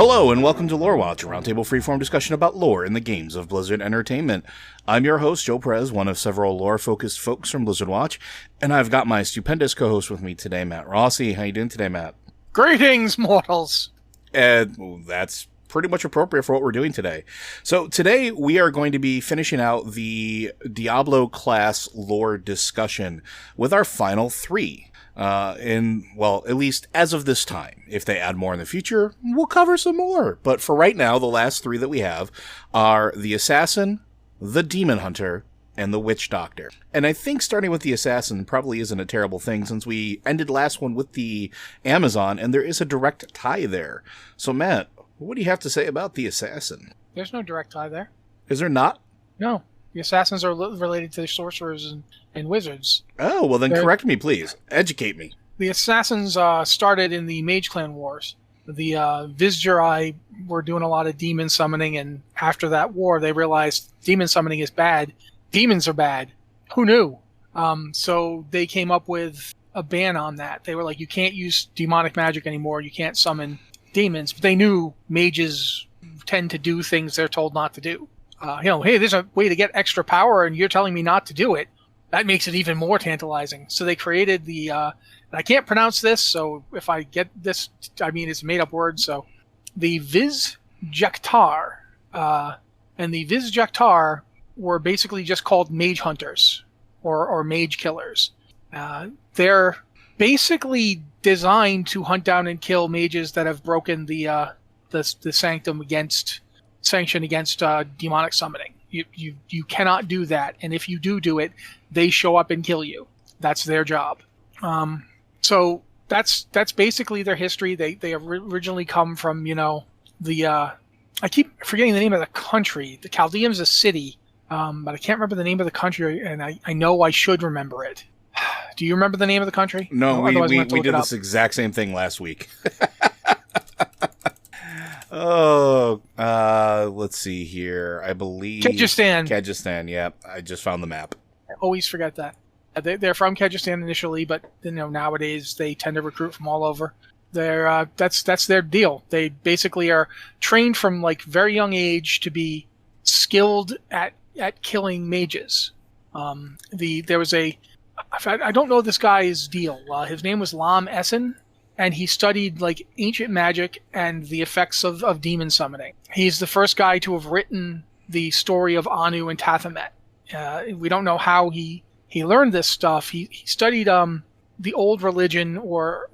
Hello and welcome to Lore Watch, a roundtable freeform discussion about lore in the games of Blizzard Entertainment. I'm your host, Joe Perez, one of several lore-focused folks from Blizzard Watch, and I've got my stupendous co-host with me today, Matt Rossi. How you doing today, Matt? Greetings, mortals! That's pretty much appropriate for what we're doing today. So today we are going to be finishing out the Diablo class lore discussion with our final three. At least as of this time. If they add more in the future, we'll cover some more. But for right now, the last three that we have are the Assassin, the Demon Hunter, and the Witch Doctor. And I think starting with the Assassin probably isn't a terrible thing, since we ended last one with the Amazon, and there is a direct tie there. So Matt, what do you have to say about the Assassin? There's no direct tie there. Is there not? No. The Assassins are related to the sorcerers and wizards. Oh, well then correct me, please. Educate me. The Assassins started in the Mage Clan Wars. The Vizjurai were doing a lot of demon summoning, and after that war, they realized demon summoning is bad. Demons are bad. Who knew? So they came up with a ban on that. They were like, you can't use demonic magic anymore. You can't summon demons. But they knew mages tend to do things they're told not to do. Hey, there's a way to get extra power, and you're telling me not to do it. That makes it even more tantalizing. So they created the, I can't pronounce this, so if I get this, I mean, it's a made-up word, so the Vizjektar. And the Vizjektar were basically just called Mage Hunters, or Mage Killers. They're basically designed to hunt down and kill mages that have broken the sanction against demonic summoning. You cannot do that, and if you do it, they show up and kill you. That's their job. So that's basically their history. They originally come from I keep forgetting the name of the country. The Chaldean's a city, but I can't remember the name of the country, and I know I should remember it. Do you remember the name of the country? No, we did this exact same thing last week. Let's see here. I believe Kyrgyzstan, yeah. I just found the map. I always forget that. They're from Kyrgyzstan initially, but nowadays they tend to recruit from all over. That's their deal. They basically are trained from very young age to be skilled at killing mages. There was I don't know this guy's deal. His name was Lam Essen. And he studied ancient magic and the effects of demon summoning. He's the first guy to have written the story of Anu and Tathamet. We don't know how he learned this stuff. He studied the old religion or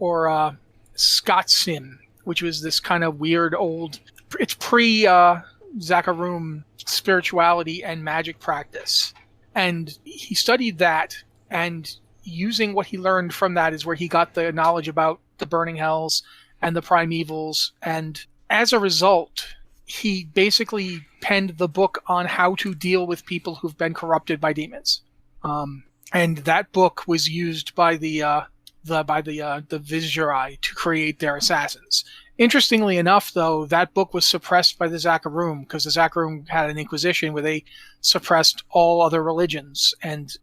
Skotsim, which was this kind of weird old. It's pre Zakarum spirituality and magic practice, and he studied that. And using what he learned from that is where he got the knowledge about the Burning Hells and the Primevals, and as a result, he basically penned the book on how to deal with people who've been corrupted by demons. And that book was used by the Vizjurai to create their assassins. Interestingly enough, though, that book was suppressed by the Zakarum, because the Zakarum had an inquisition where they suppressed all other religions, and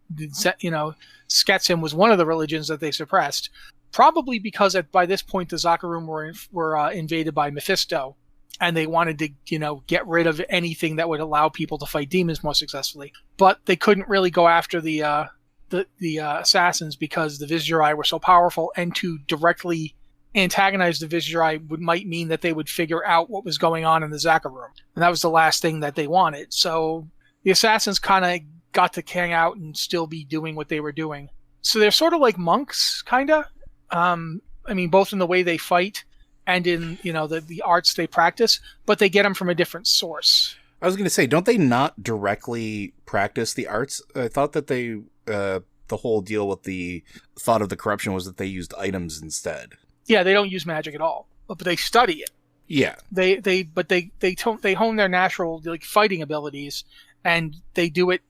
Sketsim was one of the religions that they suppressed. Probably because by this point the Zakarum were invaded by Mephisto, and they wanted to get rid of anything that would allow people to fight demons more successfully. But they couldn't really go after the assassins because the Vizjurai were so powerful, and to directly antagonize the Vizjurai might mean that they would figure out what was going on in the Zakarum, and that was the last thing that they wanted. So the assassins kind of got to hang out and still be doing what they were doing. So they're sort of like monks, kind of. Both in the way they fight and in, the arts they practice, but they get them from a different source. I was going to say, don't they not directly practice the arts? I thought that they, the whole deal with the thought of the corruption was that they used items instead. Yeah, they don't use magic at all, but they study it. Yeah. They hone their natural fighting abilities, and they do it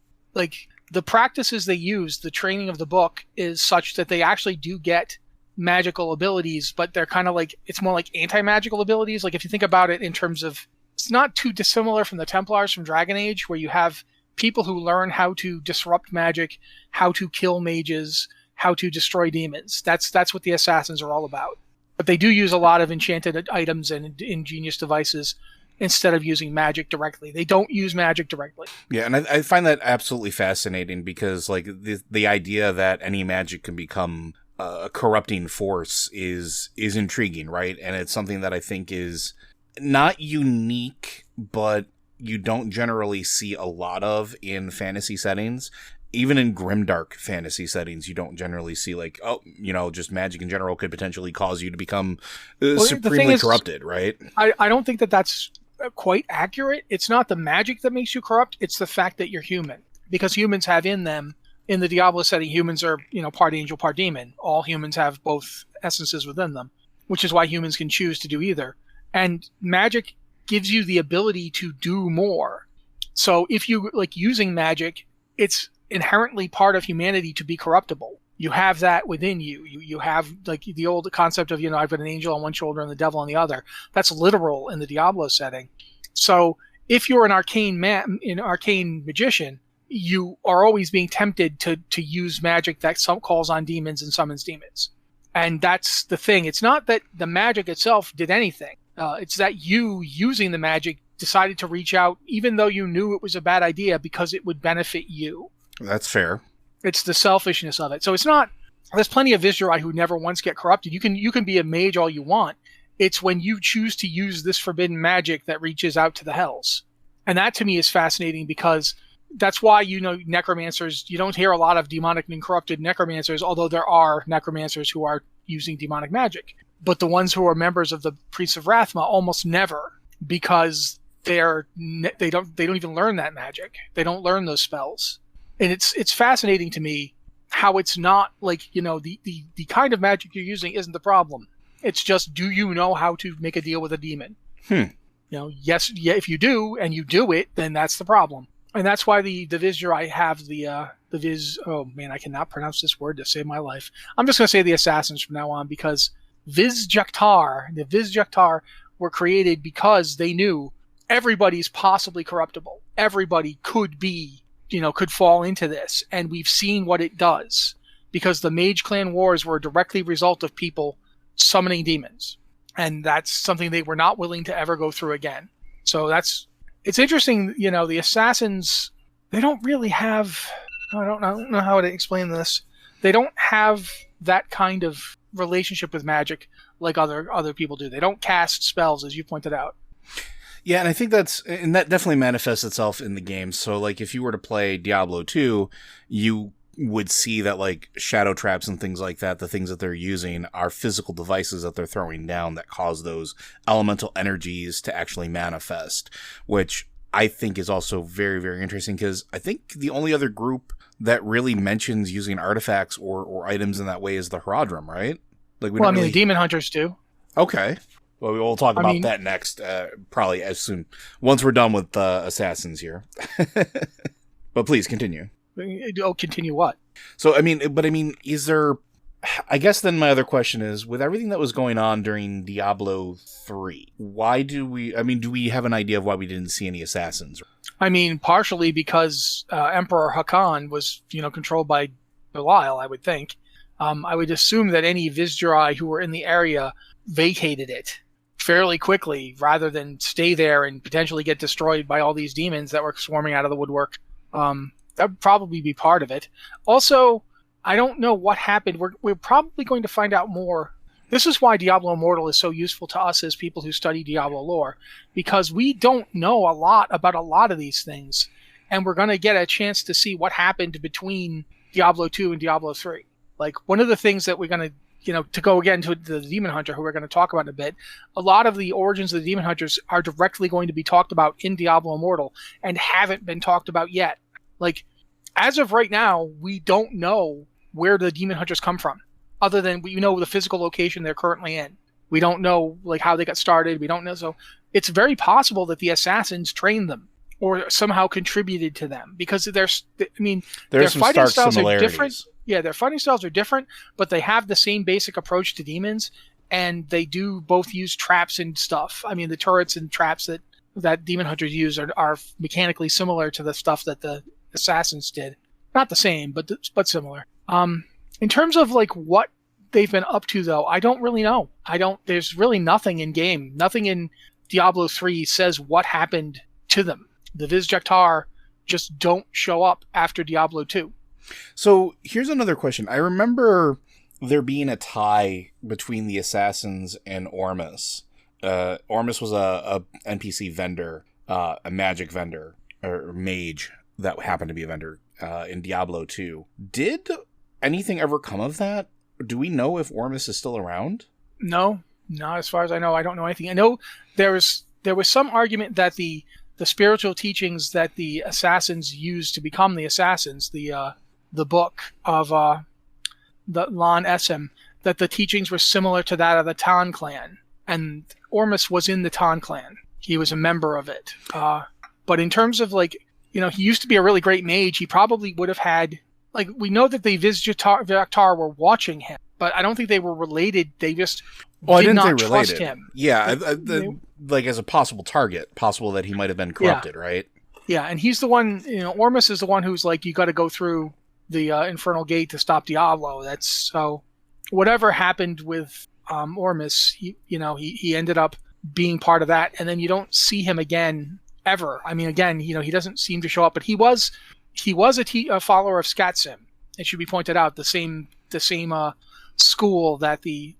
the practices they use, the training of the book is such that they actually do get magical abilities, but they're kind of it's more like anti-magical abilities. If you think about it in terms of, it's not too dissimilar from the Templars from Dragon Age, where you have people who learn how to disrupt magic, how to kill mages, how to destroy demons. That's what the assassins are all about. But they do use a lot of enchanted items and ingenious devices instead of using magic directly. They don't use magic directly. Yeah, and I find that absolutely fascinating because, like, the idea that any magic can become a corrupting force is intriguing, right? And it's something that I think is not unique, but you don't generally see a lot of in fantasy settings. Even in grimdark fantasy settings, you don't generally see, like, oh, just magic in general could potentially cause you to become supremely corrupted, right? I don't think that that's quite accurate. It's not the magic that makes you corrupt. It's the fact that you're human. Because humans have in them, in the Diablo setting, humans are, part angel, part demon. All humans have both essences within them, which is why humans can choose to do either. And magic gives you the ability to do more. So if you like using magic, it's inherently part of humanity to be corruptible. You have that within you. You have like the old concept of, I've got an angel on one shoulder and the devil on the other. That's literal in the Diablo setting. So if you're an arcane magician, you are always being tempted to use magic that calls on demons and summons demons. And that's the thing. It's not that the magic itself did anything. It's that you, using the magic, decided to reach out, even though you knew it was a bad idea, because it would benefit you. That's fair. It's the selfishness of it. So it's not. There's plenty of Vizjari who never once get corrupted. You can be a mage all you want. It's when you choose to use this forbidden magic that reaches out to the hells, and that to me is fascinating because that's why necromancers. You don't hear a lot of demonic and corrupted necromancers, although there are necromancers who are using demonic magic. But the ones who are members of the Priests of Rathma almost never, because they don't even learn that magic. They don't learn those spells. And it's fascinating to me how it's not like, the kind of magic you're using isn't the problem. It's just, do you know how to make a deal with a demon? Yes, if you do, and you do it, then that's the problem. And that's why the Vizjari have the Viz... Oh, man, I cannot pronounce this word to save my life. I'm just going to say the Assassins from now on, because the Vizjari were created because they knew everybody's possibly corruptible. Everybody could be... could fall into this, and we've seen what it does, because the Mage Clan Wars were a directly result of people summoning demons, and that's something they were not willing to ever go through again. So it's interesting, the Assassins, they don't really have, I don't know how to explain this, they don't have that kind of relationship with magic like other people do. They don't cast spells, as you pointed out. Yeah, and I think that definitely manifests itself in the game. So, like, if you were to play Diablo 2, you would see that, like, shadow traps and things like that, the things that they're using are physical devices that they're throwing down that cause those elemental energies to actually manifest, which I think is also very, very interesting, because I think the only other group that really mentions using artifacts or items in that way is the Haradrim, right? Like, the Demon Hunters do. Okay. Well, we will talk about that next, probably as soon, once we're done with Assassins here. But please, continue. Oh, continue what? So, is there... I guess then my other question is, with everything that was going on during Diablo 3, why do we have an idea of why we didn't see any Assassins? Partially because Emperor Hakan was, controlled by Belial, I would think. I would assume that any Vizjari who were in the area vacated it fairly quickly, rather than stay there and potentially get destroyed by all these demons that were swarming out of the woodwork. That would probably be part of it. Also, I don't know what happened. We're probably going to find out more. This is why Diablo Immortal is so useful to us as people who study Diablo lore, because we don't know a lot about a lot of these things, and we're going to get a chance to see what happened between Diablo 2 and Diablo 3. Like, one of the things that we're going to, to go again to the Demon Hunter, who we're going to talk about in a bit, a lot of the origins of the Demon Hunters are directly going to be talked about in Diablo Immortal and haven't been talked about yet. Like, as of right now, we don't know where the Demon Hunters come from, other than the physical location they're currently in. We don't know, like, how they got started. We don't know. So it's very possible that the Assassins trained them or somehow contributed to them, because their fighting styles are different. Yeah, their fighting styles are different, but they have the same basic approach to demons, and they do both use traps and stuff. The turrets and traps that Demon Hunters use are mechanically similar to the stuff that the Assassins did. Not the same, but similar. In terms of, like, what they've been up to, though, I don't really know. There's really nothing in game. Nothing in Diablo 3 says what happened to them. The Visjektar just don't show up after Diablo 2. So here's another question. I remember there being a tie between the Assassins and Ormus. Ormus was a NPC vendor, a magic vendor, or mage that happened to be a vendor in Diablo 2. Did anything ever come of that? Do we know if Ormus is still around? No, not as far as I know. I don't know anything. I know there was some argument that the spiritual teachings that the Assassins used to become the Assassins, the book of the Lan Esem, that the teachings were similar to that of the Tan clan. And Ormus was in the Tan clan. He was a member of it. But in terms of, like, you know, he used to be a really great mage. He probably would have had, like, we know that the Visjektar were watching him, but I don't think they were related. They just did not trust him. Yeah, like as a possible target, possible that he might have been corrupted, right? Yeah, and he's the one, you know, Ormus is the one who's like, you got to go through the Infernal Gate to stop Diablo. That's so, whatever happened with Ormus, he ended up being part of that, and then you don't see him again ever. I mean, again, you know, he doesn't seem to show up, but he was a follower of Skatsim. It should be pointed out, the same school that the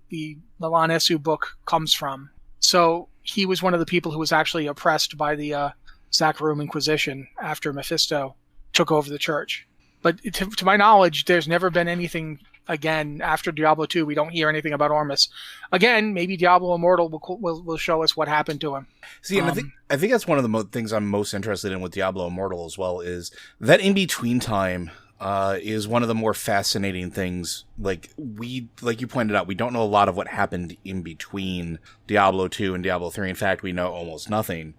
Lan Esu book comes from. So he was one of the people who was actually oppressed by the Zakharum Inquisition after Mephisto took over the church. But to my knowledge, there's never been anything again after Diablo 2. We don't hear anything about Ormus. Again, maybe Diablo Immortal will show us what happened to him. See, and I think that's one of the things I'm most interested in with Diablo Immortal as well, is that in-between time is one of the more fascinating things. Like you pointed out, we don't know a lot of what happened in between Diablo 2 and Diablo 3. In fact, we know almost nothing.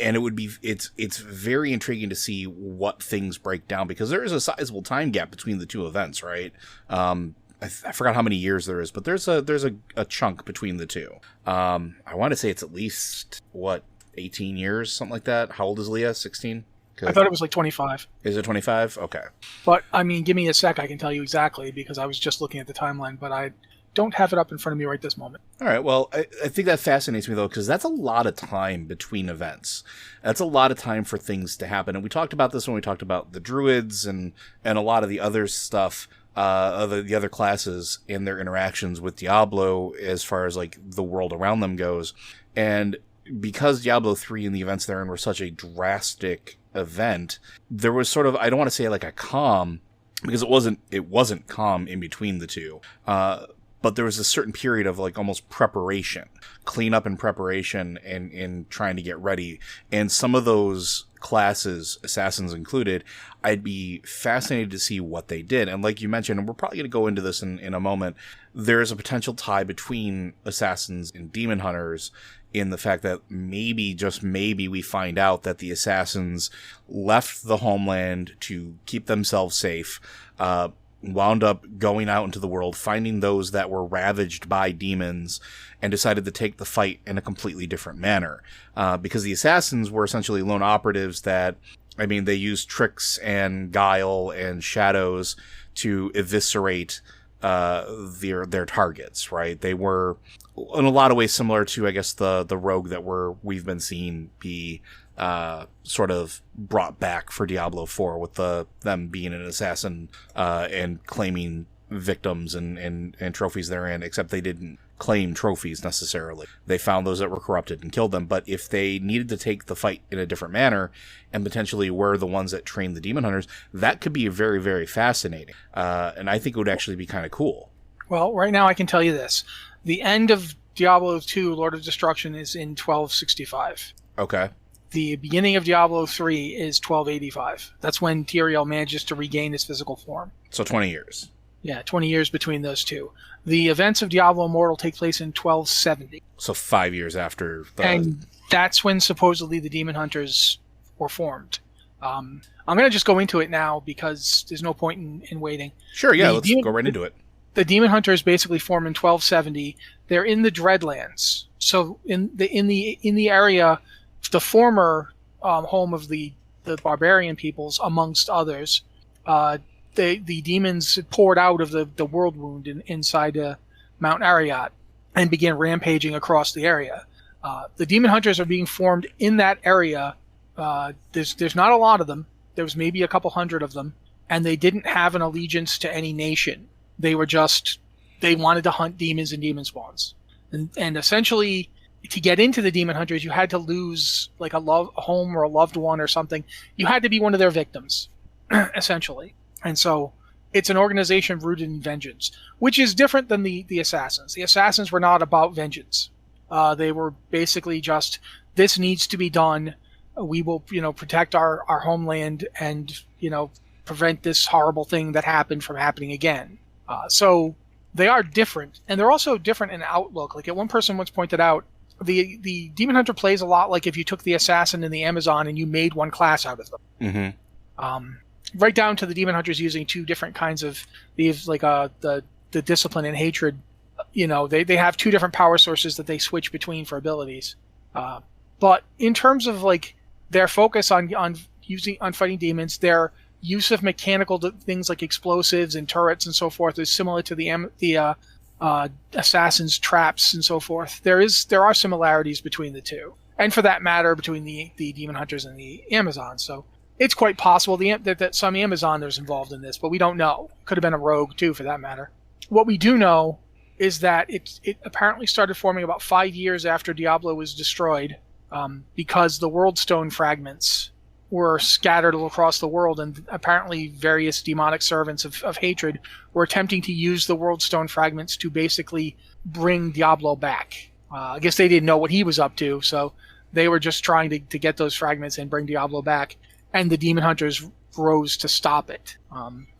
And it's very intriguing to see what things break down, because there is a sizable time gap between the two events, right? I forgot how many years there is, but there's a chunk between the two. I want to say it's at least 18 years, something like that. How old is Leah? 16? I thought it was like 25. Is it 25? Okay. But I mean, give me a sec. I can tell you exactly, because I was just looking at the timeline, but I don't have it up in front of me right this moment. All right. Well, I think that fascinates me, though, because that's a lot of time between events. That's a lot of time for things to happen. And we talked about this when we talked about the Druids and a lot of the other stuff, the other classes and their interactions with Diablo as far as, like, the world around them goes. And because Diablo 3 and the events therein were such a drastic event, there was sort of, I don't want to say like a calm, because it wasn't calm in between the two. But there was a certain period of like almost preparation, cleanup and preparation, and trying to get ready. And some of those classes, Assassins included, I'd be fascinated to see what they did. And like you mentioned, and we're probably going to go into this in a moment, there's a potential tie between Assassins and Demon Hunters, in the fact that maybe, just maybe, we find out that the Assassins left the homeland to keep themselves safe, wound up going out into the world, finding those that were ravaged by demons, and decided to take the fight in a completely different manner. Because the Assassins were essentially lone operatives that, I mean, they used tricks and guile and shadows to eviscerate their targets, right? They were, in a lot of ways, similar to, I guess, the rogue that we've been seeing be sort of brought back for Diablo 4, with them being an assassin and claiming victims and trophies therein, except they didn't claim trophies necessarily. They found those that were corrupted and killed them. But if they needed to take the fight in a different manner, and potentially were the ones that trained the Demon Hunters, that could be very, very fascinating. And I think it would actually be kind of cool. Well, right now I can tell you this. The end of Diablo 2, Lord of Destruction, is in 1265. Okay. The beginning of Diablo 3 is 1285. That's when Tyrael manages to regain his physical form. So 20 years. Yeah, 20 years between those two. The events of Diablo Immortal take place in 1270. So 5 years after And that's when supposedly the Demon Hunters were formed. I'm going to just go into it now, because there's no point in waiting. Sure, yeah, let's go right into it. The Demon Hunters basically form in 1270. They're in the Dreadlands. So in the area, the former home of the barbarian peoples, amongst others, the demons poured out of the world wound inside Mount Ariyat and began rampaging across the area. The demon hunters are being formed in that area. There's not a lot of them. There was maybe a couple hundred of them, and they didn't have an allegiance to any nation. They wanted to hunt demons and demon spawns. And essentially, to get into the demon hunters, you had to lose like a home or a loved one or something. You had to be one of their victims, essentially. And so it's an organization rooted in vengeance, which is different than the assassins. The assassins were not about vengeance. They were basically just, this needs to be done. We will, protect our homeland and, prevent this horrible thing that happened from happening again. So they are different, and they're also different in outlook. Like one person once pointed out, the demon hunter plays a lot like if you took the assassin and the Amazon and you made one class out of them. Mm-hmm. Right down to the demon hunters using two different kinds of the discipline and hatred. They have two different power sources that they switch between for abilities. But in terms of like their focus on fighting demons, their use of mechanical things like explosives and turrets and so forth is similar to the assassins' traps and so forth. There are similarities between the two, and for that matter, between the demon hunters and the Amazons. So it's quite possible that some Amazoners involved in this, but we don't know. Could have been a rogue too, for that matter. What we do know is that it apparently started forming about 5 years after Diablo was destroyed, because the World Stone fragments were scattered all across the world, and apparently various demonic servants of hatred were attempting to use the World Stone fragments to basically bring Diablo back. I guess they didn't know what he was up to, so they were just trying to get those fragments and bring Diablo back, and the demon hunters rose to stop it.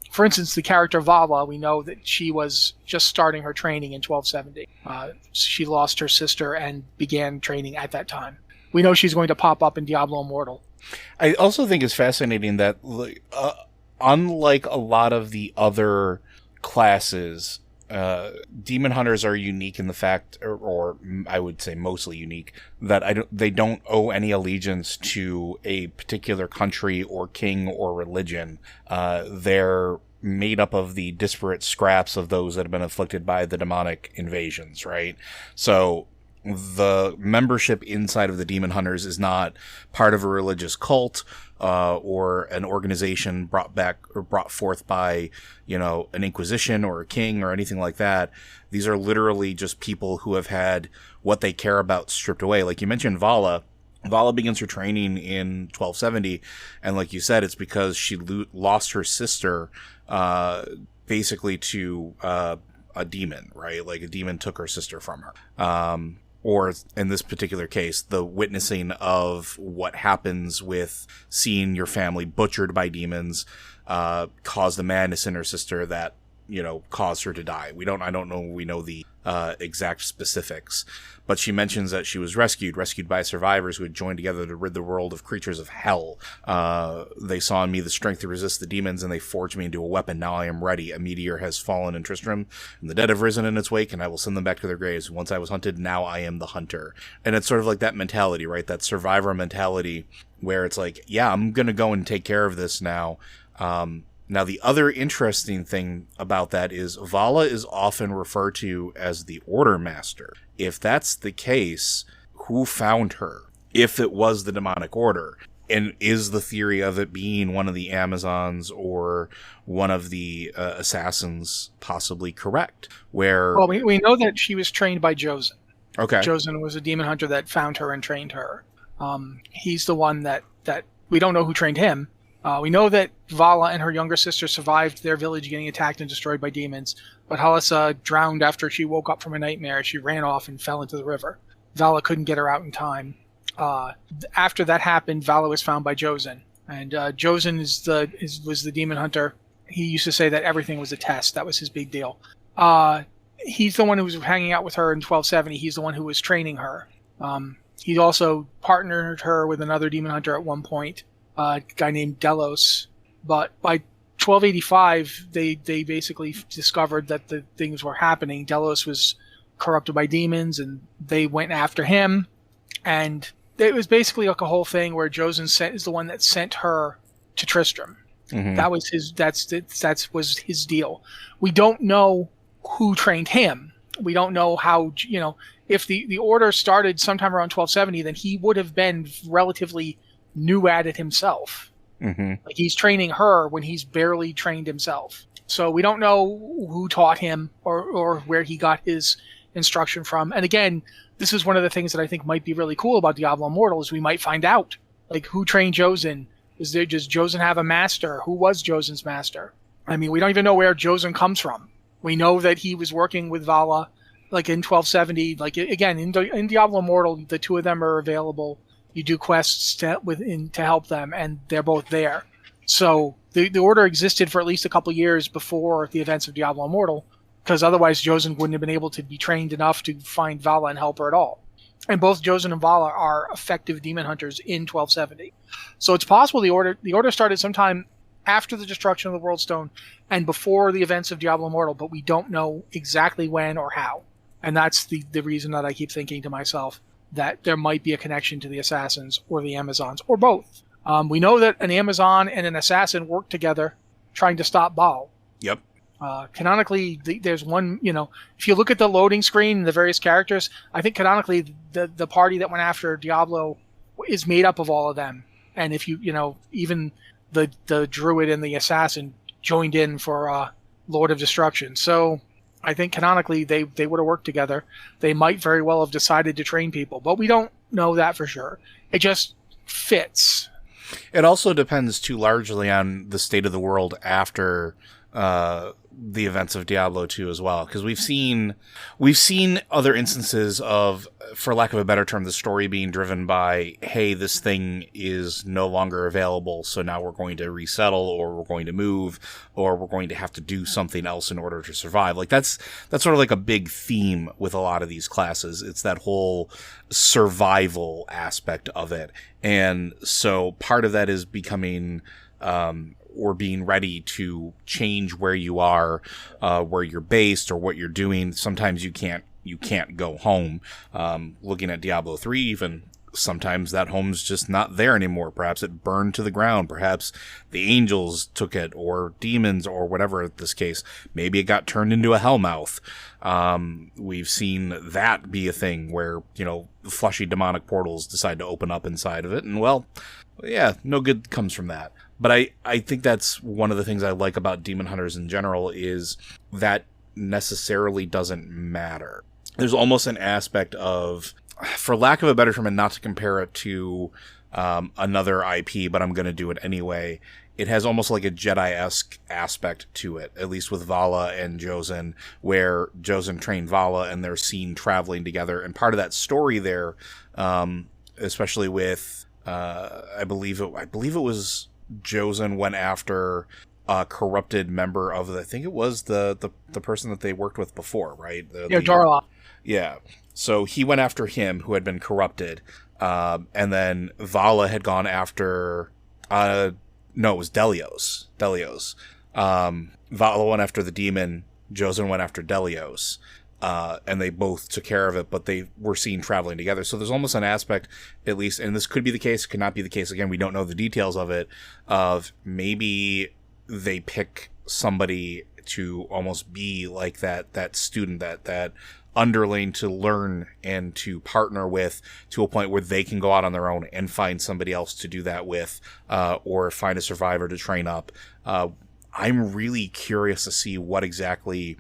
For instance, the character Vala, we know that she was just starting her training in 1270. She lost her sister and began training at that time. We know she's going to pop up in Diablo Immortal. I also think it's fascinating that, unlike a lot of the other classes, demon hunters are unique in the fact, or I would say mostly unique, that they don't owe any allegiance to a particular country or king or religion. They're made up of the disparate scraps of those that have been afflicted by the demonic invasions, right? So the membership inside of the demon hunters is not part of a religious cult or an organization brought forth by an inquisition or a king or anything like that. These are literally just people who have had what they care about stripped away. Like you mentioned, Vala begins her training in 1270, and like you said, it's because she lost her sister basically to a demon, right? Like a demon took her sister from her. Or in this particular case, the witnessing of what happens with seeing your family butchered by demons caused a madness in her sister that, caused her to die. I don't know we know the exact specifics, but she mentions that she was rescued by survivors who had joined together to rid the world of creatures of hell. They saw in me the strength to resist the demons, and they forged me into a weapon. Now I am ready. A meteor has fallen in Tristram, and the dead have risen in its wake, and I will send them back to their graves. Once I was hunted, now I am the hunter. And it's sort of like that mentality, right? That survivor mentality where it's like, yeah, I'm going to go and take care of this now. Now, the other interesting thing about that is Vala is often referred to as the Order Master. If that's the case, who found her? If it was the demonic order, and is the theory of it being one of the Amazons or one of the assassins possibly correct? Well, we know that she was trained by Josen. Okay. Josen was a demon hunter that found her and trained her. He's the one that we don't know who trained him. We know that Vala and her younger sister survived their village getting attacked and destroyed by demons, but Halissa drowned after she woke up from a nightmare. She ran off and fell into the river. Vala couldn't get her out in time. After that happened, Vala was found by Josen, and Josen was the demon hunter. He used to say that everything was a test. That was his big deal. He's the one who was hanging out with her in 1270. He's the one who was training her. He also partnered her with another demon hunter at one point, a guy named Delos. But by 1285, they basically discovered that the things were happening. Delos was corrupted by demons, and they went after him. And it was basically like a whole thing where Josen is the one that sent her to Tristram. Mhm. That was his. That was his deal. We don't know who trained him. We don't know how. If the order started sometime around 1270, then he would have been relatively new at it himself. Mhm. Like he's training her when he's barely trained himself. So we don't know who taught him or where he got his instruction from. And again, this is one of the things that I think might be really cool about Diablo Immortal is we might find out like who trained Josen. Does Josen have a master? Who was Josen's master? I mean, we don't even know where Josen comes from. We know that he was working with Vala, like in 1270. Like again, in Diablo Immortal, the two of them are available. You do quests to help them, and they're both there. So the order existed for at least a couple years before the events of Diablo Immortal, because otherwise Josen wouldn't have been able to be trained enough to find Vala and help her at all. And both Josen and Vala are effective demon hunters in 1270. So it's possible the order started sometime after the destruction of the World Stone and before the events of Diablo Immortal, but we don't know exactly when or how. And that's the reason that I keep thinking to myself that there might be a connection to the Assassins or the Amazons, or both. We know that an Amazon and an Assassin work together trying to stop Baal. Yep. Canonically, there's one, if you look at the loading screen and the various characters, I think canonically the party that went after Diablo is made up of all of them. And if even the Druid and the Assassin joined in for Lord of Destruction. So I think canonically they would have worked together. They might very well have decided to train people, but we don't know that for sure. It just fits. It also depends too largely on the state of the world after the events of Diablo 2 as well, because we've seen other instances of, for lack of a better term, the story being driven by, hey, this thing is no longer available, so now we're going to resettle, or we're going to move, or we're going to have to do something else in order to survive. Like that's sort of like a big theme with a lot of these classes. It's that whole survival aspect of it, and so part of that is becoming or being ready to change where you are, where you're based, or what you're doing. Sometimes you can't go home. Looking at Diablo 3 even, sometimes that home's just not there anymore. Perhaps it burned to the ground. Perhaps the angels took it, or demons, or whatever in this case. Maybe it got turned into a hellmouth. We've seen that be a thing where, fleshy demonic portals decide to open up inside of it. And well, yeah, no good comes from that. But I think that's one of the things I like about Demon Hunters in general is that necessarily doesn't matter. There's almost an aspect of, for lack of a better term, and not to compare it to another IP, but I'm going to do it anyway, it has almost like a Jedi-esque aspect to it, at least with Vala and Josen, where Josen trained Vala and they're seen traveling together. And part of that story there, especially with, I believe it was Josen went after a corrupted member of I think it was the person that they worked with before, right? Dorla. Yeah. So he went after him, who had been corrupted, and then Vala had gone after no, it was Delios. Vala went after the demon, Josen went after Delios. And they both took care of it, but they were seen traveling together. So there's almost an aspect, at least, and this could be the case, could not be the case. Again, we don't know the details of it, of maybe they pick somebody to almost be like that student, that underling to learn and to partner with, to a point where they can go out on their own and find somebody else to do that with, or find a survivor to train up. I'm really curious to see what exactly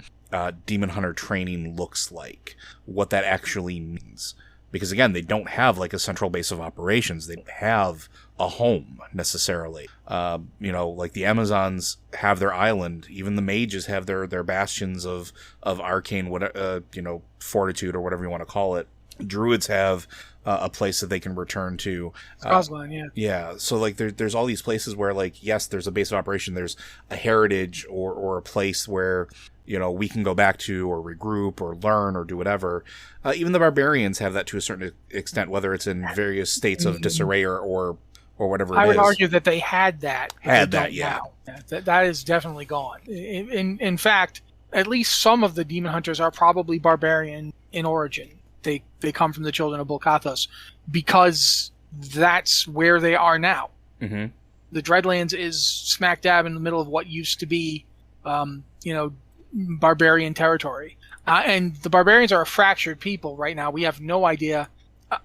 Demon Hunter training looks like, what that actually means. Because again, they don't have like a central base of operations. They don't have a home necessarily. Like the Amazons have their island. Even the mages have their bastions of arcane, fortitude, or whatever you want to call it. Druids have a place that they can return to. Scotland, yeah. Yeah, so like there's all these places where, like, yes, there's a base of operation. There's a heritage or a place where we can go back to, or regroup, or learn, or do whatever. Even the barbarians have that to a certain extent, whether it's in various states of disarray or whatever it is. I would argue that they had that. Yeah. That is definitely gone. In fact, at least some of the demon hunters are probably barbarian in origin. They come from the children of Bolkathos, because that's where they are now. Mm-hmm. The Dreadlands is smack dab in the middle of what used to be, barbarian territory. And the barbarians are a fractured people right now. We have no idea.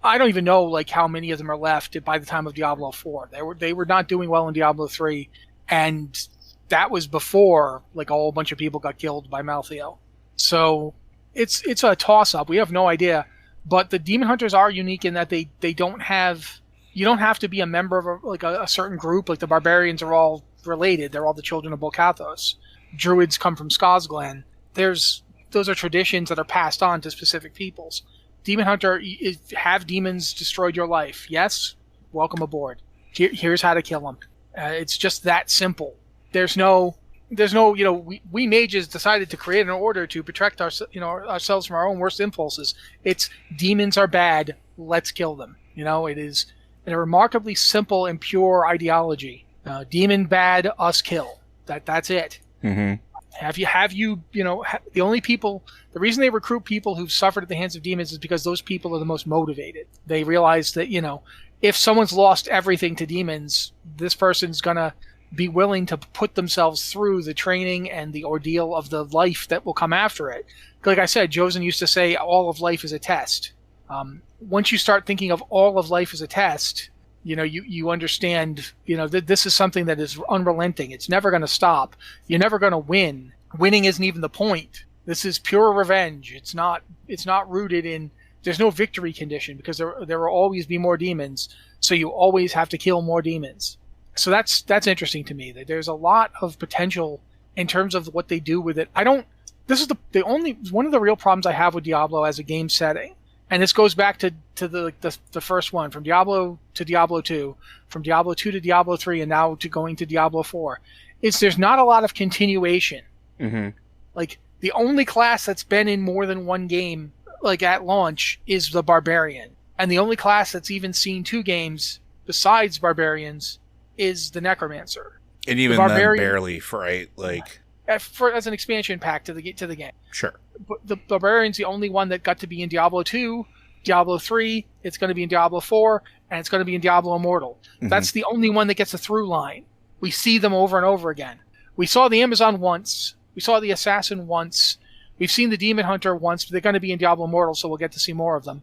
I don't even know like how many of them are left by the time of Diablo 4. They were not doing well in Diablo 3, and that was before like a whole bunch of people got killed by Malthael. So it's a toss up. We have no idea. But the Demon Hunters are unique in that they don't have. You don't have to be a member of a certain group. Like the barbarians are all related. They're all the children of Bolcathos. Druids come from Skazglen. Those are traditions that are passed on to specific peoples. Demon Hunter, have demons destroyed your life? Yes? Welcome aboard. Here's how to kill them. It's just that simple. There's no, we mages decided to create an order to protect ourselves from our own worst impulses. It's demons are bad, let's kill them. It is a remarkably simple and pure ideology. Demon bad, us kill. That's it. Mm-hmm. The reason they recruit people who've suffered at the hands of demons is because those people are the most motivated. They realize that, if someone's lost everything to demons, this person's going to be willing to put themselves through the training and the ordeal of the life that will come after it. Like I said, Josen used to say all of life is a test. Once you start thinking of all of life as a test, you understand, that this is something that is unrelenting. It's never going to stop. You're never going to win. Winning isn't even the point. This is pure revenge. It's not rooted in, there's no victory condition because there will always be more demons. So you always have to kill more demons. So that's interesting to me. That there's a lot of potential in terms of what they do with it. This is one of the real problems I have with Diablo as a game setting. And this goes back to the first one, from Diablo to Diablo 2, from Diablo 2 to Diablo 3, and now to going to Diablo 4. There's not a lot of continuation. Mm-hmm. Like, the only class that's been in more than one game, like at launch, is the Barbarian. And the only class that's even seen 2 games besides Barbarians is the Necromancer. And even then, barely, right? Like, as an expansion pack to the game. Sure. But the Barbarian's the only one that got to be in Diablo 2, Diablo 3, it's going to be in Diablo 4, and it's going to be in Diablo Immortal. Mm-hmm. That's the only one that gets a through line. We see them over and over again. We saw the Amazon once. We saw the Assassin once. We've seen the Demon Hunter once, but they're going to be in Diablo Immortal, so we'll get to see more of them.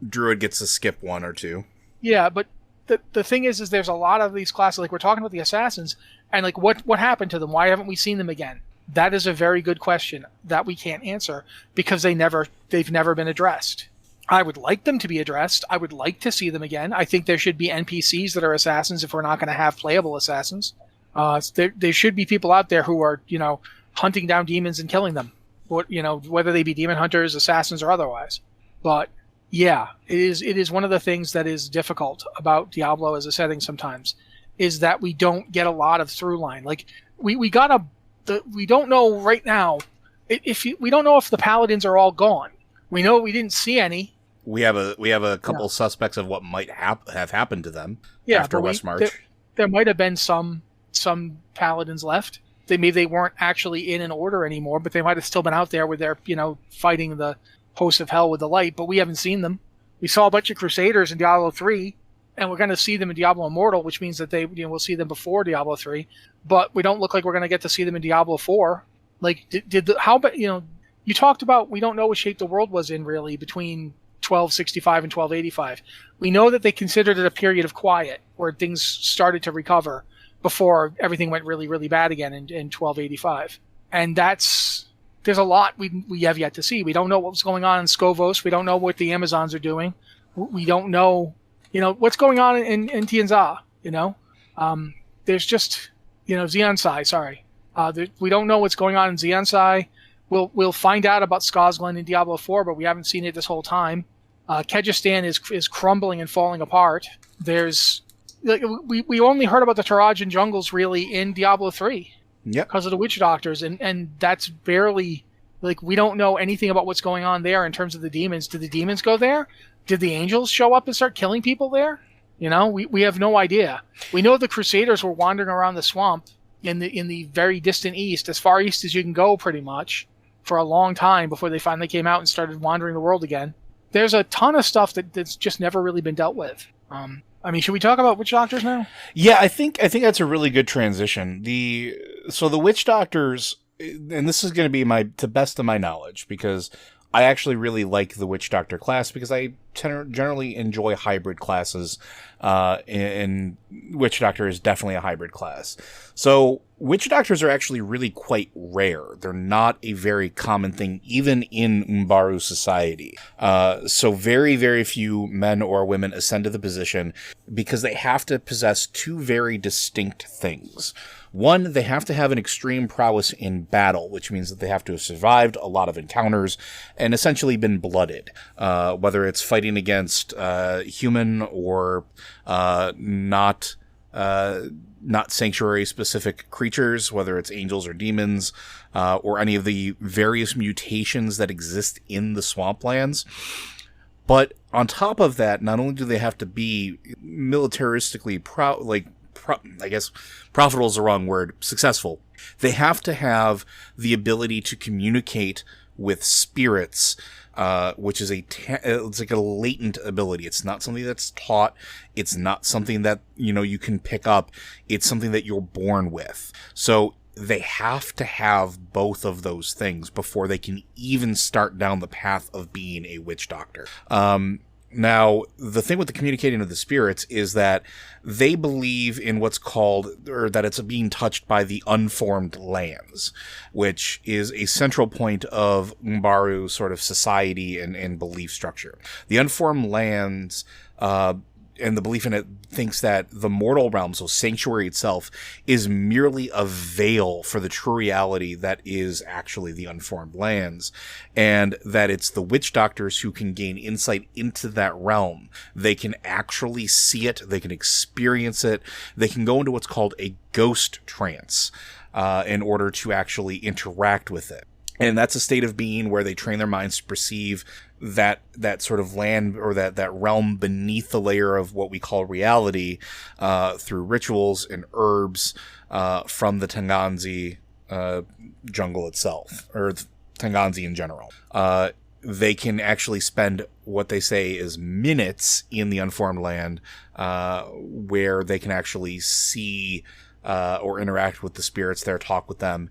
Druid gets to skip 1 or 2. Yeah, but the thing is there's a lot of these classes, like we're talking about the Assassins, and like what happened to them? Why haven't we seen them again? That is a very good question that we can't answer because they've never been addressed. I would like them to be addressed. I would like to see them again. I think there should be NPCs that are assassins if we're not going to have playable assassins. There should be people out there who are, hunting down demons and killing them, whether they be demon hunters, assassins, or otherwise. But yeah, it is one of the things that is difficult about Diablo as a setting sometimes, is that we don't get a lot of through line. Like we don't know right now we don't know if the paladins are all gone. We know we didn't see any. We have a couple suspects of what might have happened to them after Westmarch. There might have been some paladins left. Maybe they weren't actually in an order anymore, but they might have still been out there with their, fighting the hosts of hell with the light, but we haven't seen them. We saw a bunch of Crusaders in Diablo 3, and we're going to see them in Diablo Immortal, which means that we'll see them before Diablo 3, but we don't look like we're going to get to see them in Diablo 4. Like, you talked about we don't know what shape the world was in really between 1265 and 1285. We know that they considered it a period of quiet where things started to recover before everything went really, really bad again in 1285. And there's a lot we have yet to see. We don't know what was going on in Skovos. We don't know what the Amazons are doing. We don't know, what's going on in Tianza, there's just, Xiansai, sorry. We don't know what's going on in Xiansai. We'll find out about Skazglen in Diablo 4, but we haven't seen it this whole time. Kyrgyzstan is crumbling and falling apart. We only heard about the Tarajan jungles really in Diablo 3. Yep. Because of the witch doctors, and that's barely, we don't know anything about what's going on there in terms of the demons. Did the demons go there? Did the angels show up and start killing people there? We have no idea. We know the Crusaders were wandering around the swamp in the very distant east, as far east as you can go pretty much, for a long time before they finally came out and started wandering the world again. There's a ton of stuff that's just never really been dealt with. I mean, should we talk about witch doctors now? Yeah, I think that's a really good transition. The witch doctors, and this is going to be to best of my knowledge, because I actually really like the witch doctor class because I generally enjoy hybrid classes, and witch doctor is definitely a hybrid class. So witch doctors are actually really quite rare. They're not a very common thing, even in Umburu society. So very, very few men or women ascend to the position because they have to possess two very distinct things. One, they have to have an extreme prowess in battle, which means that they have to have survived a lot of encounters and essentially been blooded, whether it's fighting against human or not sanctuary-specific creatures, whether it's angels or demons, or any of the various mutations that exist in the swamplands. But on top of that, not only do they have to be militaristically I guess profitable is the wrong word, successful. They have to have the ability to communicate with spirits, which is it's like a latent ability. It's not something that's taught. It's not something that, you can pick up. It's something that you're born with. So they have to have both of those things before they can even start down the path of being a witch doctor. Now, the thing with the communicating of the spirits is that they believe in what's called, or that it's being touched by the unformed lands, which is a central point of Umburu sort of society and belief structure. The unformed lands, and the belief in it thinks that the mortal realm, so sanctuary itself, is merely a veil for the true reality that is actually the unformed lands, and that it's the witch doctors who can gain insight into that realm. They can actually see it, they can experience it, they can go into what's called a ghost trance in order to actually interact with it. And that's a state of being where they train their minds to perceive that sort of land or that realm beneath the layer of what we call reality through rituals and herbs from the Tanganzi jungle itself, or Tanganzi in general. They can actually spend what they say is minutes in the unformed land where they can actually see or interact with the spirits there, talk with them,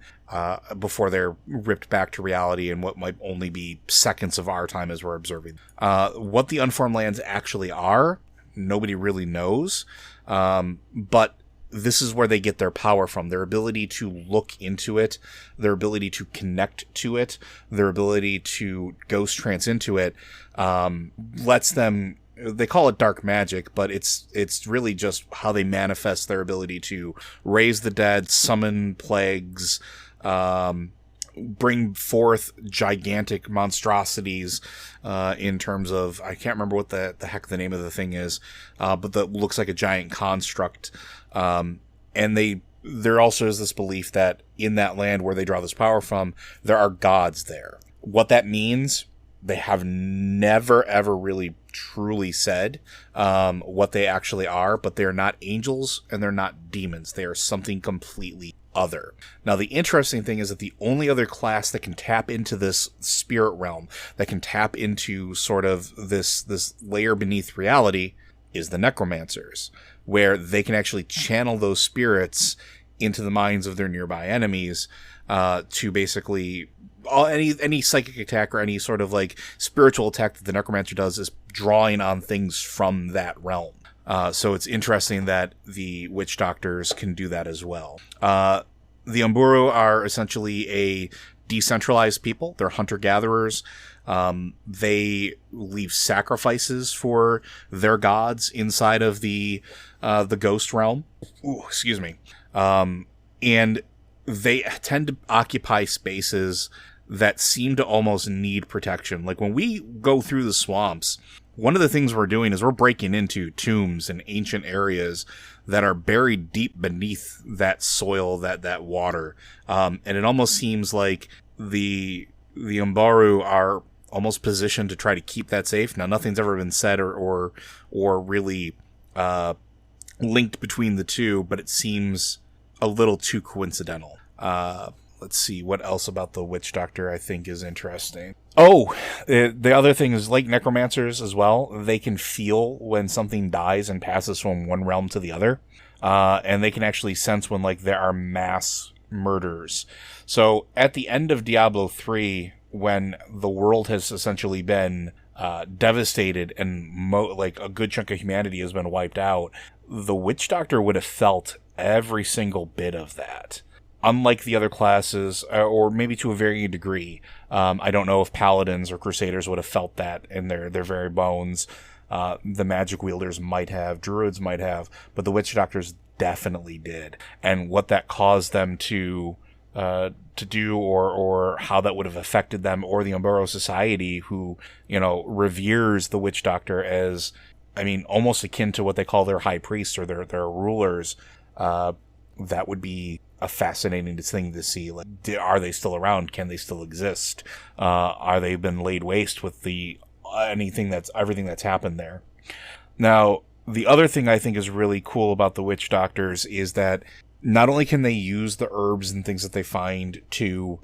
before they're ripped back to reality in what might only be seconds of our time as we're observing. What the unformed lands actually are, nobody really knows, but this is where they get their power from. Their ability to look into it, their ability to connect to it, their ability to ghost trance into it, lets them... They call it dark magic, but it's really just how they manifest their ability to raise the dead, summon plagues, bring forth gigantic monstrosities, in terms of, I can't remember what the heck the name of the thing is, but that looks like a giant construct. And there also is this belief that in that land where they draw this power from, there are gods there. What that means, they have never, ever really truly said what they actually are, but they're not angels and they're not demons. They are something completely other. Now, the interesting thing is that the only other class that can tap into this spirit realm, that can tap into sort of this layer beneath reality, is the Necromancers, where they can actually channel those spirits into the minds of their nearby enemies to basically... any psychic attack or any sort of like spiritual attack that the necromancer does is drawing on things from that realm. So it's interesting that the witch doctors can do that as well. The Umburu are essentially a decentralized people. They're hunter-gatherers. They leave sacrifices for their gods inside of the ghost realm. Ooh, excuse me. And they tend to occupy spaces that seem to almost need protection. Like when we go through the swamps, one of the things we're doing is we're breaking into tombs and ancient areas that are buried deep beneath that soil, that water. And it almost seems like the Umburu are almost positioned to try to keep that safe. Now, nothing's ever been said or really linked between the two, but it seems a little too coincidental. Let's see what else about the witch doctor I think is interesting. Oh, the other thing is, like necromancers as well, they can feel when something dies and passes from one realm to the other. And they can actually sense when, like, there are mass murders. So at the end of Diablo 3, when the world has essentially been devastated and like a good chunk of humanity has been wiped out, the Witch Doctor would have felt every single bit of that. Unlike the other classes, or maybe to a varying degree, I don't know if Paladins or Crusaders would have felt that in their very bones. The Magic Wielders might have, Druids might have, but the Witch Doctors definitely did. And what that caused them to do, or how that would have affected them, or the Umburu Society, who, reveres the Witch Doctor as, I mean, almost akin to what they call their high priests or their rulers. That would be a fascinating thing to see. Like, are they still around? Can they still exist? Are they been laid waste with everything that's happened there? Now, the other thing I think is really cool about the Witch Doctors is that not only can they use the herbs and things that they find to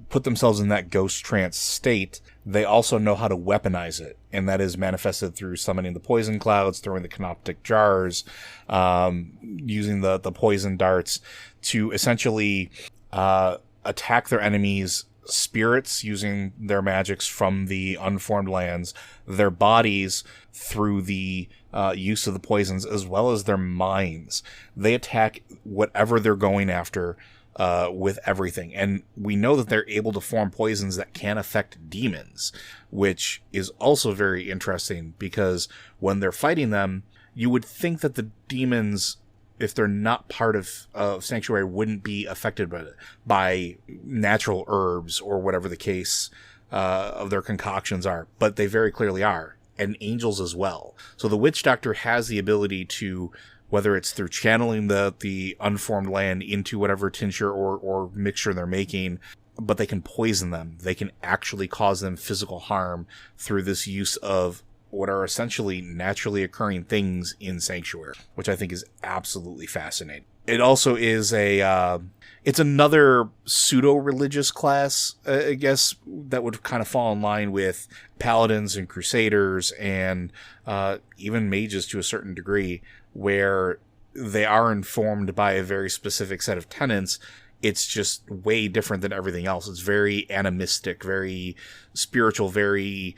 put themselves in that ghost trance state, they also know how to weaponize it. And that is manifested through summoning the poison clouds, throwing the canoptic jars, using the poison darts to essentially attack their enemies' spirits using their magics from the unformed lands, their bodies through the use of the poisons, as well as their minds. They attack whatever they're going after with everything. And we know that they're able to form poisons that can affect demons, which is also very interesting, because when they're fighting them, you would think that the demons, if they're not part of Sanctuary, wouldn't be affected by natural herbs or whatever the case of their concoctions are, but they very clearly are, and angels as well. So the Witch Doctor has the ability to, whether it's through channeling the unformed land into whatever tincture or mixture they're making, but they can poison them. They can actually cause them physical harm through this use of what are essentially naturally occurring things in Sanctuary, which I think is absolutely fascinating. It also is it's another pseudo-religious class, I guess, that would kind of fall in line with Paladins and Crusaders and even mages to a certain degree, where they are informed by a very specific set of tenets. It's just way different than everything else. It's very animistic, very spiritual, very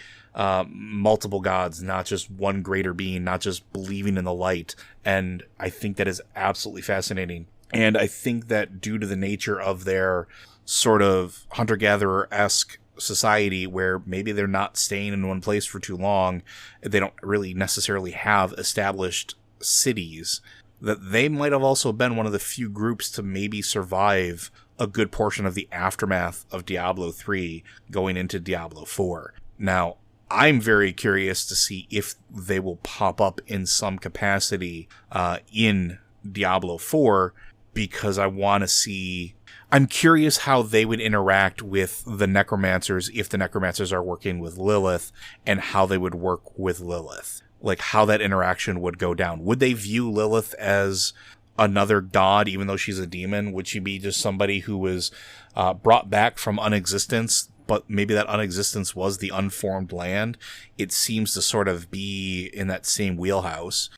multiple gods, not just one greater being, not just believing in the light. And I think that is absolutely fascinating. And I think that due to the nature of their sort of hunter-gatherer-esque society, where maybe they're not staying in one place for too long, they don't really necessarily have established cities, that they might have also been one of the few groups to maybe survive a good portion of the aftermath of Diablo 3 going into Diablo 4. Now, I'm very curious to see if they will pop up in some capacity in Diablo 4, because I want to see... I'm curious how they would interact with the Necromancers if the Necromancers are working with Lilith, and how they would work with Lilith. Like, how that interaction would go down. Would they view Lilith as another god, even though she's a demon? Would she be just somebody who was brought back from unexistence, but maybe that unexistence was the unformed land? It seems to sort of be in that same wheelhouse.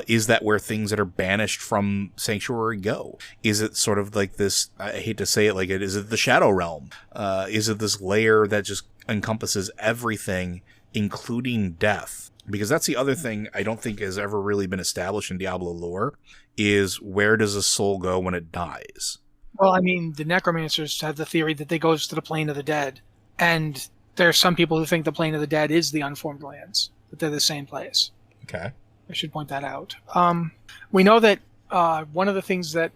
Is that where things that are banished from Sanctuary go? Is it sort of like this, I hate to say it like it, is it the Shadow Realm? Is it this layer that just encompasses everything, including death? Because that's the other thing I don't think has ever really been established in Diablo lore, is where does a soul go when it dies? Well, I mean, the Necromancers have the theory that they goes to the plane of the dead. And there are some people who think the plane of the dead is the unformed lands, that they're the same place. Okay. I should point that out. We know that one of the things that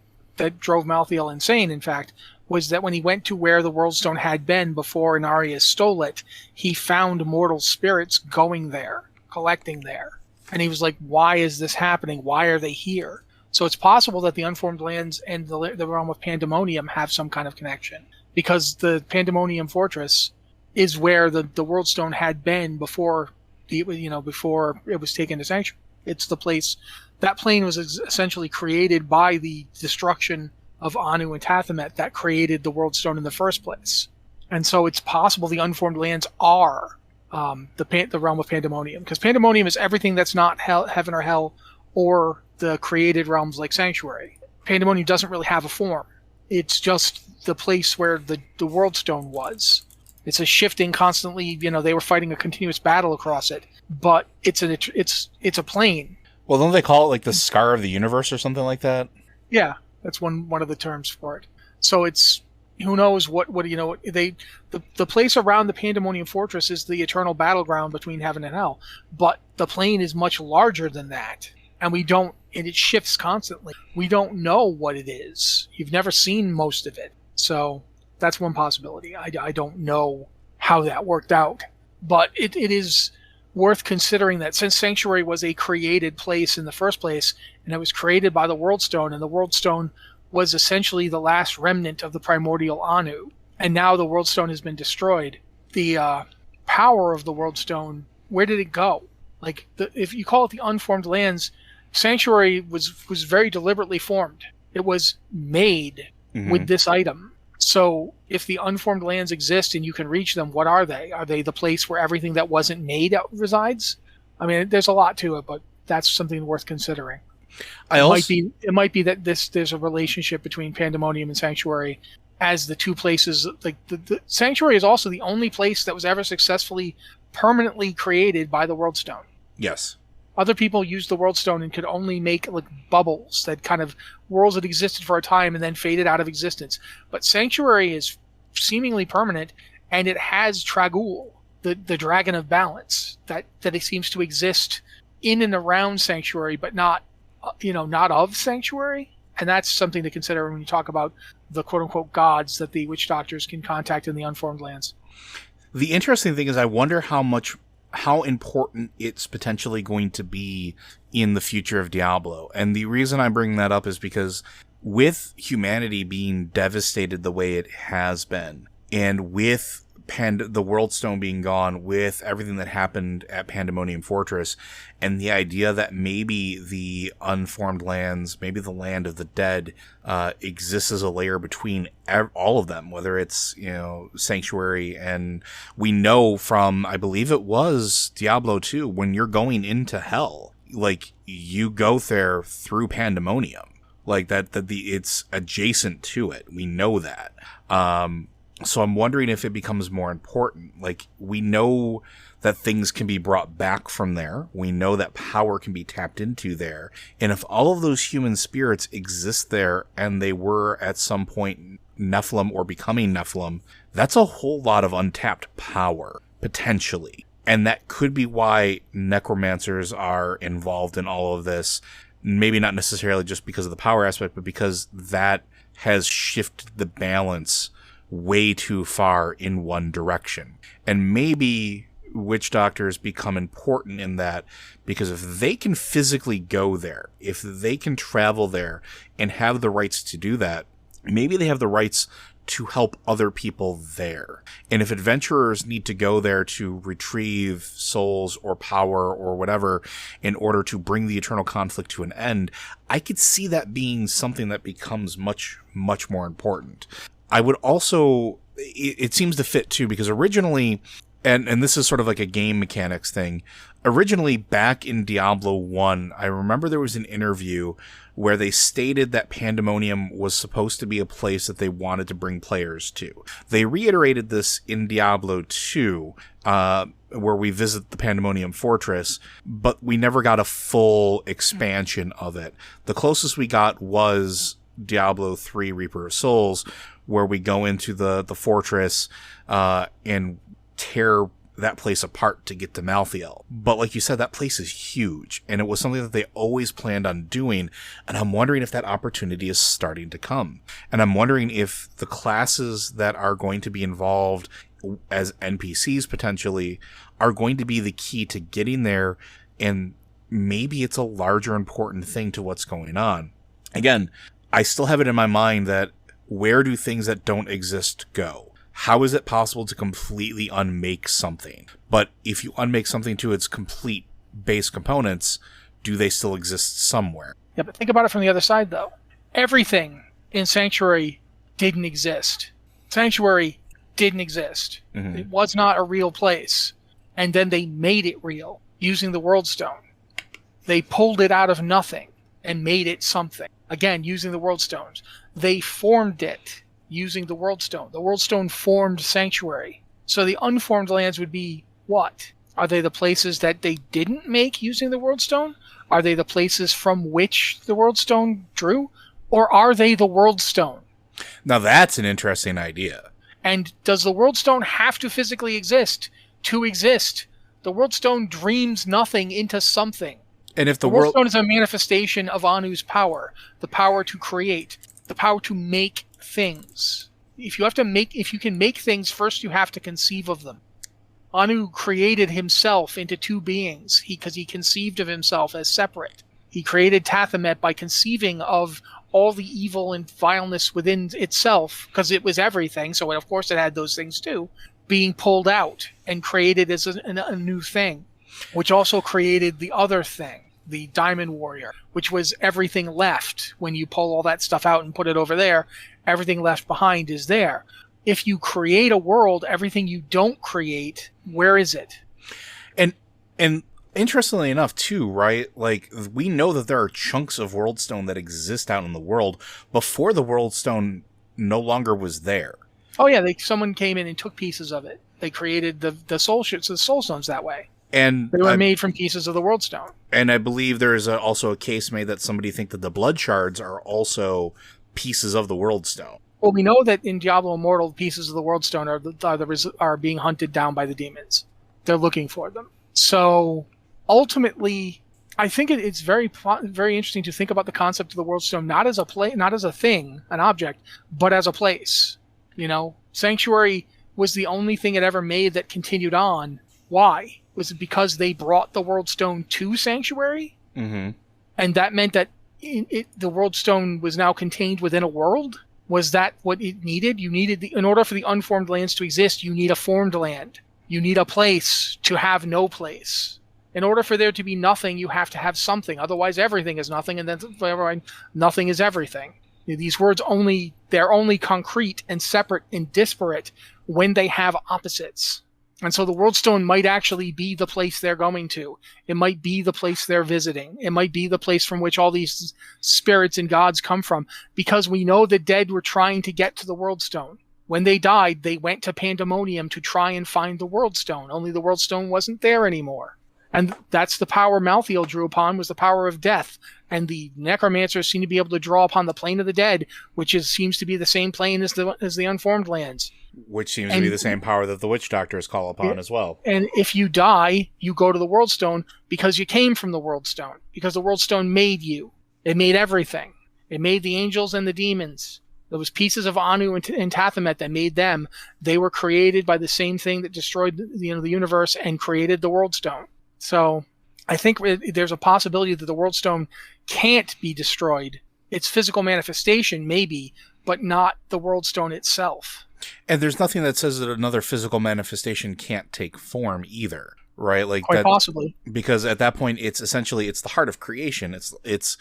drove Malthael insane, in fact, was that when he went to where the Worldstone had been before Inarius stole it, he found mortal spirits going there, collecting there. And he was like, why is this happening? Why are they here? So it's possible that the unformed lands and the realm of Pandemonium have some kind of connection, because the Pandemonium fortress is where the Worldstone had been before before it was taken to Sanctuary. It's the place. That plane was essentially created by the destruction of Anu and Tathamet that created the Worldstone in the first place. And so it's possible the unformed lands are the realm of Pandemonium, because Pandemonium is everything that's not heaven or hell or the created realms like Sanctuary. Pandemonium doesn't really have a form. It's just the place where the World Stone was. It's a shifting constantly. They were fighting a continuous battle across it, but it's a plane. Well, don't they call it like the Scar of the Universe or something like that? Yeah, that's one of the terms for it. So it's, who knows what the place around the Pandemonium Fortress is the eternal battleground between heaven and hell, but the plane is much larger than that, and it shifts constantly. We don't know what it is. You've never seen most of it, so that's one possibility. I don't know how that worked out, but it is worth considering that since Sanctuary was a created place in the first place, and it was created by the World Stone, and the World Stone was essentially the last remnant of the primordial Anu, and now the World Stone has been destroyed. The power of the World Stone, where did it go? Like, if you call it the unformed lands, Sanctuary was very deliberately formed. It was made with this item. So if the unformed lands exist and you can reach them, what are they? Are they the place where everything that wasn't made resides? I mean, there's a lot to it, but that's something worth considering. It might be that there's a relationship between Pandemonium and Sanctuary as the two places. Like the Sanctuary is also the only place that was ever successfully permanently created by the World Stone. Yes. Other people used the World Stone and could only make like bubbles that kind of worlds that existed for a time and then faded out of existence. But Sanctuary is seemingly permanent, and it has Tragul, the dragon of balance, that it seems to exist in and around Sanctuary, but not of Sanctuary. And that's something to consider when you talk about the quote-unquote gods that the witch doctors can contact in the unformed lands. The interesting thing is I wonder how important it's potentially going to be in the future of Diablo. And the reason I bring that up is because with humanity being devastated the way it has been, and with the World Stone being gone, with everything that happened at Pandemonium Fortress, and the idea that maybe the unformed lands, maybe the land of the dead, exists as a layer between all of them, whether it's, Sanctuary, and we know from, I believe it was Diablo 2, when you're going into hell, like, you go there through Pandemonium. Like, it's adjacent to it. We know that. So I'm wondering if it becomes more important. Like, we know that things can be brought back from there. We know that power can be tapped into there. And if all of those human spirits exist there and they were at some point Nephilim or becoming Nephilim, that's a whole lot of untapped power, potentially. And that could be why necromancers are involved in all of this. Maybe not necessarily just because of the power aspect, but because that has shifted the balance way too far in one direction. And maybe witch doctors become important in that, because if they can physically go there, if they can travel there and have the rights to do that, maybe they have the rights to help other people there. And if adventurers need to go there to retrieve souls or power or whatever in order to bring the eternal conflict to an end, I could see that being something that becomes much, much more important. I would also, it seems to fit too, because originally, and this is sort of like a game mechanics thing, originally back in Diablo 1, I remember there was an interview where they stated that Pandemonium was supposed to be a place that they wanted to bring players to. They reiterated this in Diablo 2, where we visit the Pandemonium Fortress, but we never got a full expansion of it. The closest we got was Diablo 3 Reaper of Souls, where we go into the fortress and tear that place apart to get to Malthael. But like you said, that place is huge, and it was something that they always planned on doing, and I'm wondering if that opportunity is starting to come. And I'm wondering if the classes that are going to be involved as NPCs potentially are going to be the key to getting there, and maybe it's a larger important thing to what's going on. Again, I still have it in my mind that where do things that don't exist go? How is it possible to completely unmake something? But if you unmake something to its complete base components, do they still exist somewhere? Yeah, but think about it from the other side, though. Everything in Sanctuary didn't exist. Sanctuary didn't exist. Mhm. It was not a real place. And then they made it real using the World Stone. They pulled it out of nothing and made it something. Again, using the World Stones. They formed it using the World Stone. The World Stone formed Sanctuary. So the unformed lands would be what? Are they the places that they didn't make using the World Stone? Are they the places from which the World Stone drew? Or are they the World Stone? Now that's an interesting idea. And does the World Stone have to physically exist to exist? The World Stone dreams nothing into something. And if The World Stone is a manifestation of Anu's power, the power to create, the power to make things. If you can make things, first you have to conceive of them. Anu created himself into two beings because he conceived of himself as separate. He created Tathamet by conceiving of all the evil and vileness within itself, because it was everything, so of course it had those things too, being pulled out and created as a new thing, which also created the other thing, the Diamond Warrior, which was everything left. When you pull all that stuff out and put it over there, everything left behind is there. If you create a world, everything you don't create, where is it? And interestingly enough, too, right? Like, we know that there are chunks of World Stone that exist out in the world before the World Stone no longer was there. Oh yeah, someone came in and took pieces of it. They created the soul stones that way. And they were made from pieces of the World Stone. And I believe there is also a case made that somebody think that the blood shards are also pieces of the World Stone. Well, we know that in Diablo Immortal, pieces of the World Stone are being hunted down by the demons. They're looking for them. So ultimately, I think it's very interesting to think about the concept of the World Stone not as a thing, an object, but as a place. You know, Sanctuary was the only thing it ever made that continued on. Why? Was it because they brought the World Stone to Sanctuary? Mm-hmm. And that meant that the World Stone was now contained within a world? Was that what it needed? In order for the unformed lands to exist, you need a formed land. You need a place to have no place. In order for there to be nothing, you have to have something. Otherwise, everything is nothing, and then nothing is everything. These words they're only concrete and separate and disparate when they have opposites. And so the World Stone might actually be the place they're going to. It might be the place they're visiting. It might be the place from which all these spirits and gods come from. Because we know the dead were trying to get to the World Stone. When they died, they went to Pandemonium to try and find the World Stone. Only the World Stone wasn't there anymore. And that's the power Malthael drew upon, was the power of death. And the Necromancers seem to be able to draw upon the plane of the dead, which seems to be the same plane as the unformed lands. Which seems to be the same power that the witch doctors call upon as well. And if you die, you go to the World Stone because you came from the World Stone. Because the World Stone made you. It made everything. It made the angels and the demons. There was pieces of Anu and Tathamet that made them. They were created by the same thing that destroyed the universe and created the World Stone. So I think there's a possibility that the World Stone can't be destroyed. Its physical manifestation, maybe, but not the World Stone itself. And there's nothing that says that another physical manifestation can't take form either, right? Like quite possibly. Because at that point, it's the heart of creation. It's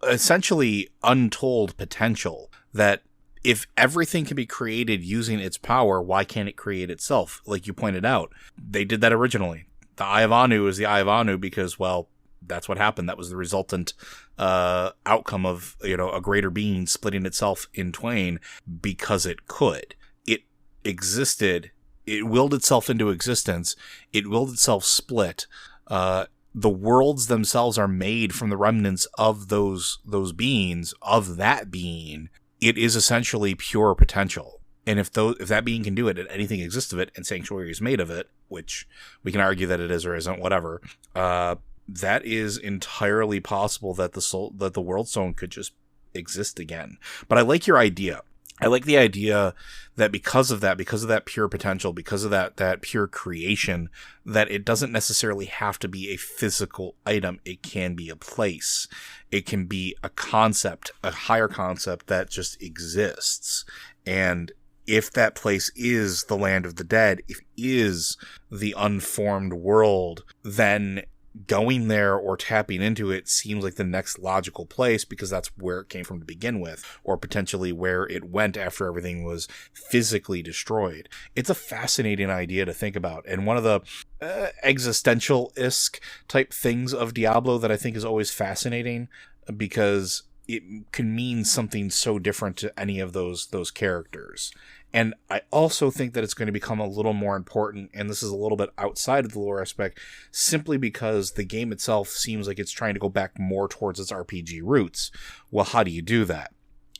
essentially untold potential that if everything can be created using its power, why can't it create itself? Like you pointed out, they did that originally. The Eye of Anu is the Eye of Anu because, well, that's what happened. That was the resultant outcome of, a greater being splitting itself in twain because it could. It existed. It willed itself into existence. It willed itself split. The worlds themselves are made from the remnants of those beings, of that being. It is essentially pure potential. And if that being can do it, and anything exists of it, and Sanctuary is made of it, which we can argue that it is or isn't, whatever, that is entirely possible that the World Stone could just exist again. But I like your idea. I like the idea that because of that pure potential, because of that pure creation, that it doesn't necessarily have to be a physical item. It can be a place. It can be a concept, a higher concept that just exists. And if that place is the land of the dead, if it is the unformed world, then going there or tapping into it seems like the next logical place because that's where it came from to begin with, or potentially where it went after everything was physically destroyed. It's a fascinating idea to think about, and one of the existential-esque type things of Diablo that I think is always fascinating, because it can mean something so different to any of those characters. And I also think that it's going to become a little more important, and this is a little bit outside of the lore aspect, simply because the game itself seems like it's trying to go back more towards its RPG roots. Well, how do you do that?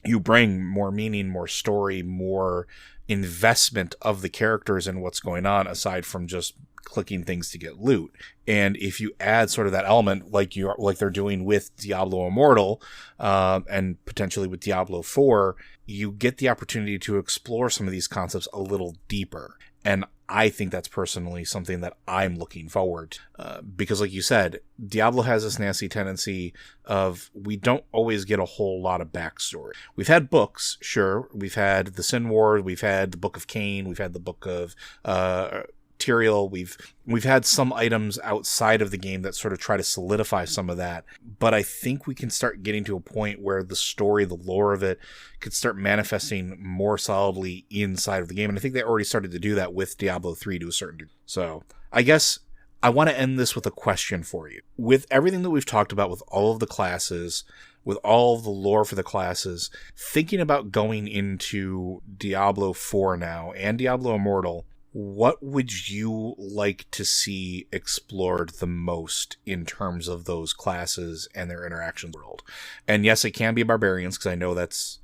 You bring more meaning, more story, more investment of the characters and what's going on, aside from just clicking things to get loot. And if you add sort of that element like they're doing with Diablo Immortal, and potentially with Diablo 4, you get the opportunity to explore some of these concepts a little deeper. And I think that's personally something that I'm looking forward to. Because like you said, Diablo has this nasty tendency of, we don't always get a whole lot of backstory. We've had books, sure. We've had the Sin Wars, we've had the Book of Cain, we've had the Book of Tyrael, we've had some items outside of the game that sort of try to solidify some of that, but I think we can start getting to a point where the story, the lore of it, could start manifesting more solidly inside of the game, and I think they already started to do that with Diablo 3 to a certain degree. So I guess I want to end this with a question for you. With everything that we've talked about, with all of the classes, with all of the lore for the classes, thinking about going into Diablo 4 now and Diablo Immortal, what would you like to see explored the most in terms of those classes and their interactions with the world? And yes, it can be barbarians, because I know it's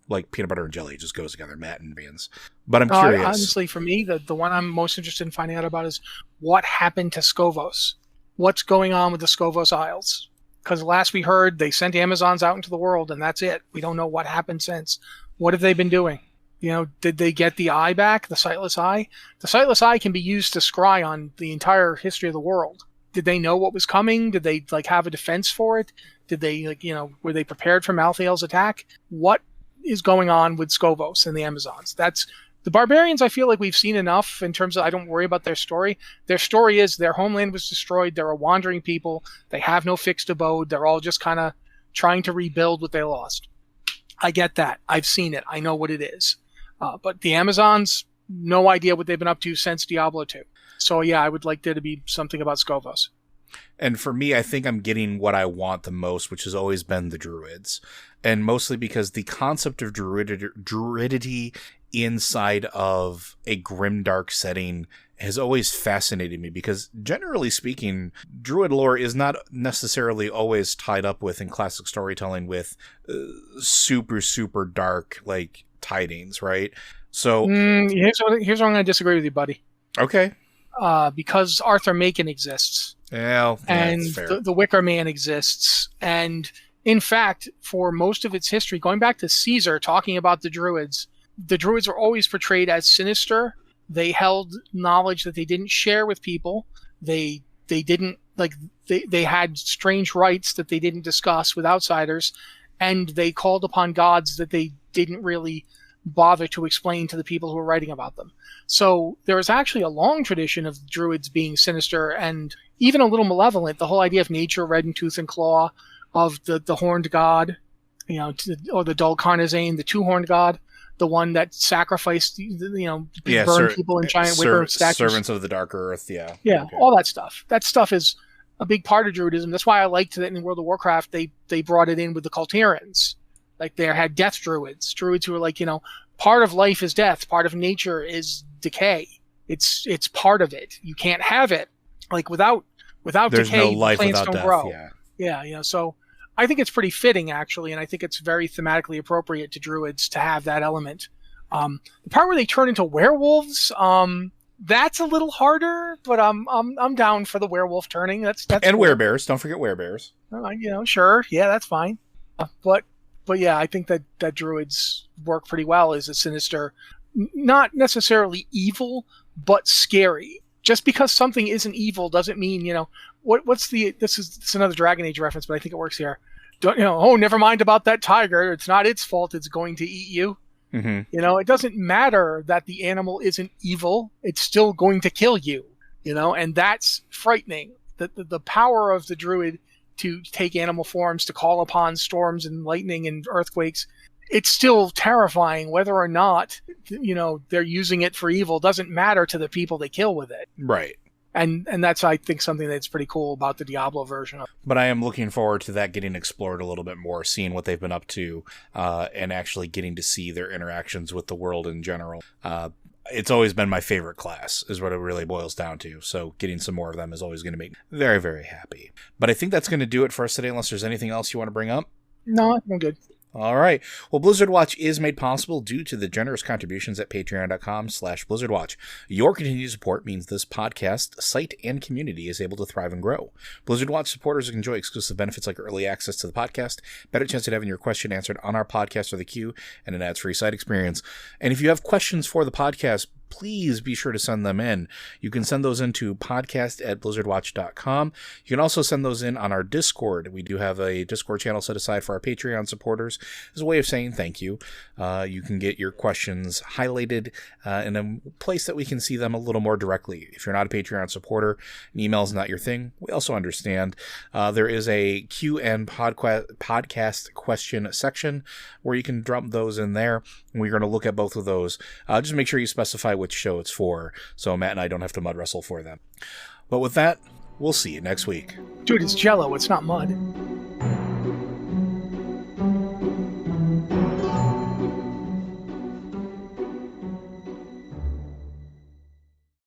like peanut butter and jelly. It just goes together, Matt and Beans. But I'm curious. Honestly, for me, the one I'm most interested in finding out about is what happened to Skovos. What's going on with the Skovos Isles? Because last we heard, they sent Amazons out into the world, and that's it. We don't know what happened since. What have they been doing? You know, did they get the eye back, the sightless eye? The sightless eye can be used to scry on the entire history of the world. Did they know what was coming? Did they have a defense for it? Did they were they prepared for Malthael's attack? What is going on with Skovos and the Amazons? That's the barbarians. I feel like we've seen enough in terms of, I don't worry about their story. Their story is their homeland was destroyed. They're a wandering people. They have no fixed abode. They're all just kind of trying to rebuild what they lost. I get that. I've seen it. I know what it is. But the Amazons, no idea what they've been up to since Diablo 2. So yeah, I would like there to be something about Skovos. And for me, I think I'm getting what I want the most, which has always been the Druids. And mostly because the concept of druidity inside of a grimdark setting has always fascinated me, because generally speaking, Druid lore is not necessarily always tied up with, in classic storytelling, with super, super dark, like, tidings, right? So here's where I'm going to disagree with you, buddy. Okay. Because Arthur Machen exists. Well, and the Wicker Man exists. And in fact, for most of its history, going back to Caesar talking about the Druids were always portrayed as sinister. They held knowledge that they didn't share with people. They didn't, they had strange rites that they didn't discuss with outsiders, and they called upon gods that they didn't really bother to explain to the people who were writing about them. So there is actually a long tradition of Druids being sinister and even a little malevolent. The whole idea of nature, red in tooth and claw, of the horned god, or the Dol Carnazane, the two-horned god, the one that sacrificed, burned people in giant wicker statues. Servants of the Dark Earth, yeah. Yeah, okay. All that stuff. That stuff is a big part of Druidism. That's why I liked that in World of Warcraft they brought it in with the Kultirans. Like, they had death druids who were like, part of life is death, part of nature is decay. It's part of it. You can't have it. Like, without there's decay, no life plants without don't death. grow. Yeah. So I think it's pretty fitting, actually, and I think it's very thematically appropriate to Druids to have that element. The part where they turn into werewolves, that's a little harder, but I'm down for the werewolf turning. That's and cool. werebears. Don't forget werebears. Sure, yeah, that's fine. But yeah, I think that Druids work pretty well as a sinister, not necessarily evil, but scary. Just because something isn't evil doesn't mean, this is another Dragon Age reference, but I think it works here. Never mind about that tiger. It's not its fault. It's going to eat you. Mm-hmm. It doesn't matter that the animal isn't evil. It's still going to kill you. and that's frightening. The power of the druid to take animal forms, to call upon storms and lightning and earthquakes, it's still terrifying. Whether or not, they're using it for evil doesn't matter to the people they kill with it. Right. And that's, I think, something that's pretty cool about the Diablo version. But I am looking forward to that getting explored a little bit more, seeing what they've been up to, and actually getting to see their interactions with the world in general. It's always been my favorite class, is what it really boils down to. So getting some more of them is always going to make me very, very happy. But I think that's going to do it for us today, unless there's anything else you want to bring up. No, I'm good. All right. Well, Blizzard Watch is made possible due to the generous contributions at patreon.com/BlizzardWatch. Your continued support means this podcast, site, and community is able to thrive and grow. Blizzard Watch supporters enjoy exclusive benefits like early access to the podcast, better chance at having your question answered on our podcast or the queue, and an ads-free site experience. And if you have questions for the podcast, please be sure to send them in. You can send those into podcast@blizzardwatch.com. You can also send those in on our Discord. We do have a Discord channel set aside for our Patreon supporters as a way of saying thank you. You can get your questions highlighted in a place that we can see them a little more directly. If you're not a Patreon supporter, an email is not your thing, we also understand. There is a Q and podcast question section where you can drop those in there. We're going to look at both of those. Just make sure you specify which show it's for, so Matt and I don't have to mud wrestle for them. But with that, we'll see you next week. Dude, it's Jello, it's not mud.